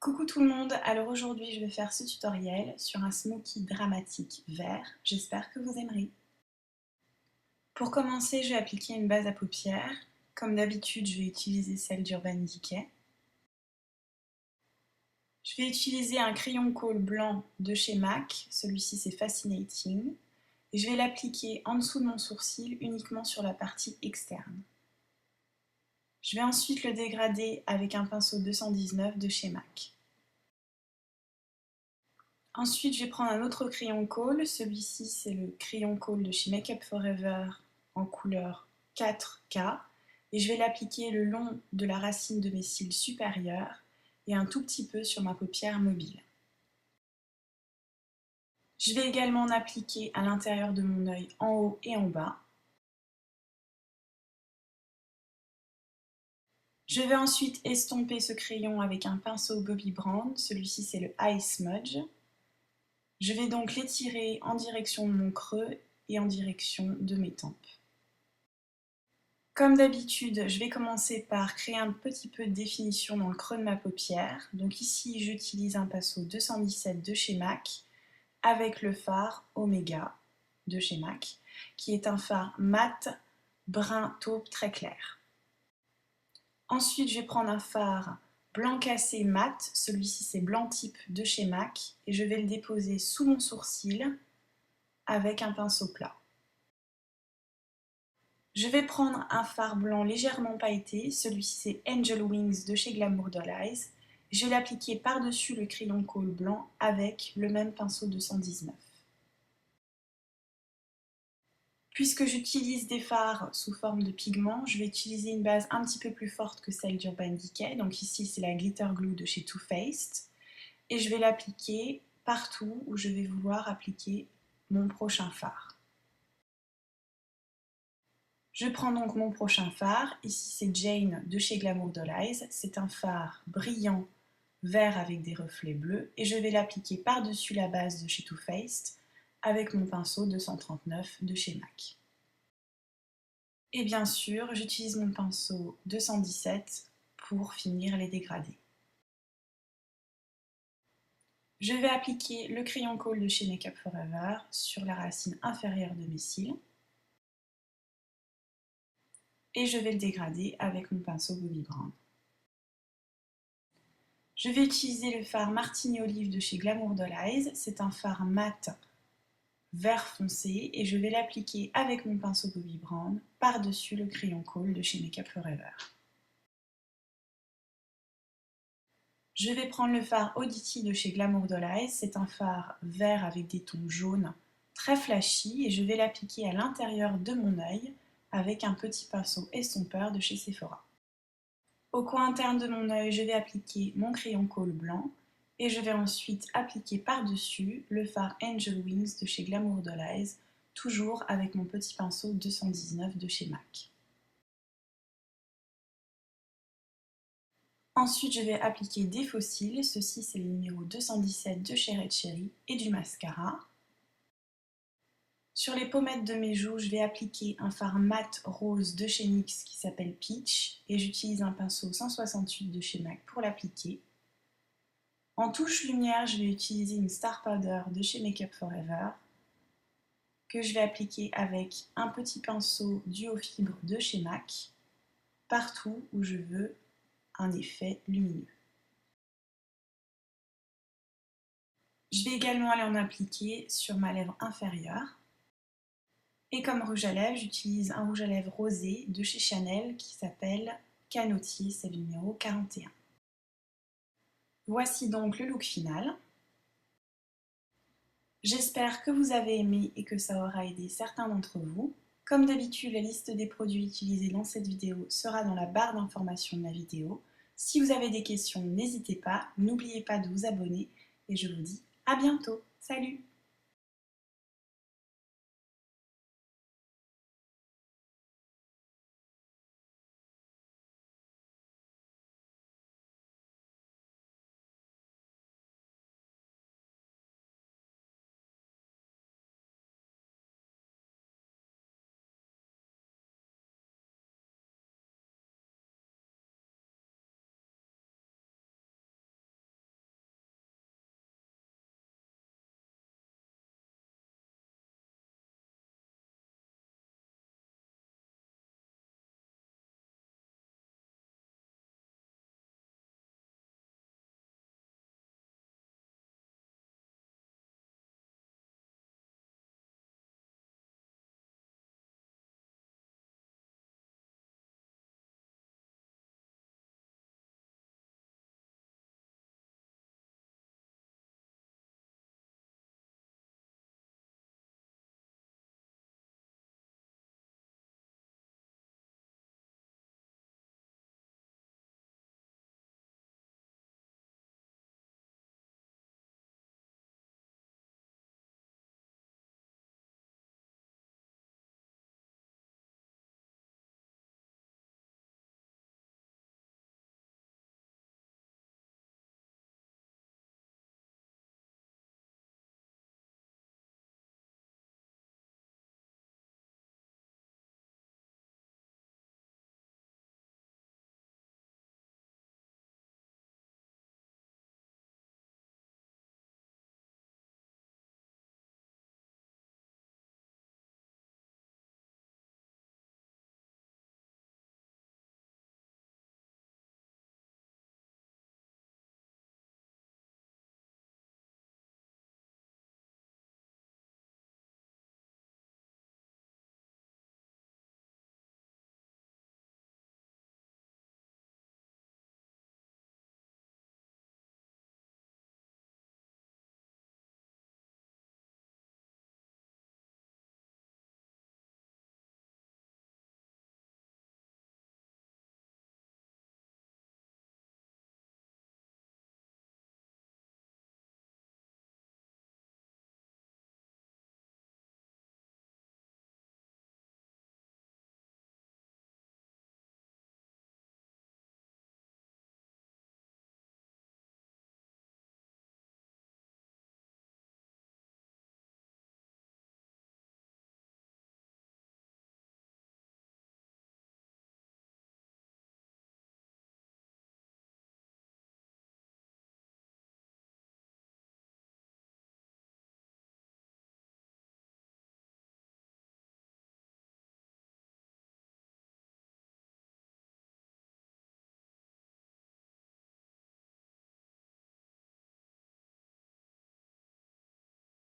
Coucou tout le monde, alors aujourd'hui je vais faire ce tutoriel sur un smoky dramatique vert, j'espère que vous aimerez. Pour commencer, je vais appliquer une base à paupières. Comme d'habitude, je vais utiliser celle d'Urban Decay. Je vais utiliser un crayon colle blanc de chez MAC, celui-ci c'est Fascinating, et je vais l'appliquer en dessous de mon sourcil uniquement sur la partie externe. Je vais ensuite le dégrader avec un pinceau 219 de chez MAC. Ensuite, je vais prendre un autre crayon colle. Celui-ci, c'est le crayon colle de chez Make Up For Ever en couleur 4K. Et je vais l'appliquer le long de la racine de mes cils supérieurs et un tout petit peu sur ma paupière mobile. Je vais également en appliquer à l'intérieur de mon œil en haut et en bas. Je vais ensuite estomper ce crayon avec un pinceau Bobbi Brown. Celui-ci, c'est le Eye Smudge. Je vais donc l'étirer en direction de mon creux et en direction de mes tempes. Comme d'habitude, je vais commencer par créer un petit peu de définition dans le creux de ma paupière. Donc ici, j'utilise un pinceau 217 de chez MAC avec le fard Omega de chez MAC, qui est un fard mat brun taupe très clair. Ensuite, je vais prendre un fard blanc cassé mat, celui-ci c'est blanc type de chez MAC, et je vais le déposer sous mon sourcil avec un pinceau plat. Je vais prendre un fard blanc légèrement pailleté, celui-ci c'est Angel Wings de chez Glamour Doll Eyes. Je vais l'appliquer par-dessus le crayon colle blanc avec le même pinceau 219. Puisque j'utilise des fards sous forme de pigments, je vais utiliser une base un petit peu plus forte que celle d'Urban Decay. Donc ici c'est la Glitter Glue de chez Too Faced. Et je vais l'appliquer partout où je vais vouloir appliquer mon prochain fard. Je prends donc mon prochain fard, ici c'est Jane de chez Glamour Doll Eyes, c'est un fard brillant vert avec des reflets bleus et je vais l'appliquer par-dessus la base de chez Too Faced avec mon pinceau 239 de chez MAC. Et bien sûr, j'utilise mon pinceau 217 pour finir les dégradés. Je vais appliquer le crayon colle de chez Make Up For Ever sur la racine inférieure de mes cils. Et je vais le dégrader avec mon pinceau Bobbi Brown. Je vais utiliser le fard Martini Olive de chez Glamour Doll Eyes. C'est un fard mat vert foncé et je vais l'appliquer avec mon pinceau Bobbi Brown par-dessus le crayon colle de chez Make Up For Ever. Je vais prendre le fard Oddity de chez Glamour Doll Eyes. C'est un fard vert avec des tons jaunes très flashy et je vais l'appliquer à l'intérieur de mon œil avec un petit pinceau estompeur de chez Sephora. Au coin interne de mon œil, je vais appliquer mon crayon colle blanc et je vais ensuite appliquer par-dessus le fard Angel Wings de chez Glamour Doll Eyes, toujours avec mon petit pinceau 219 de chez MAC. Ensuite, je vais appliquer des faux cils, ceci c'est le numéro 217 de chez Red Cherry et du mascara. Sur les pommettes de mes joues, je vais appliquer un fard mat rose de chez NYX qui s'appelle Peach et j'utilise un pinceau 168 de chez MAC pour l'appliquer. En touche lumière, je vais utiliser une Star Powder de chez Make Up For Ever que je vais appliquer avec un petit pinceau duo fibre de chez MAC partout où je veux un effet lumineux. Je vais également aller en appliquer sur ma lèvre inférieure. Et comme rouge à lèvres, j'utilise un rouge à lèvres rosé de chez Chanel qui s'appelle Canotier, c'est le numéro 41. Voici donc le look final. J'espère que vous avez aimé et que ça aura aidé certains d'entre vous. Comme d'habitude, la liste des produits utilisés dans cette vidéo sera dans la barre d'information de la vidéo. Si vous avez des questions, n'hésitez pas, n'oubliez pas de vous abonner et je vous dis à bientôt. Salut!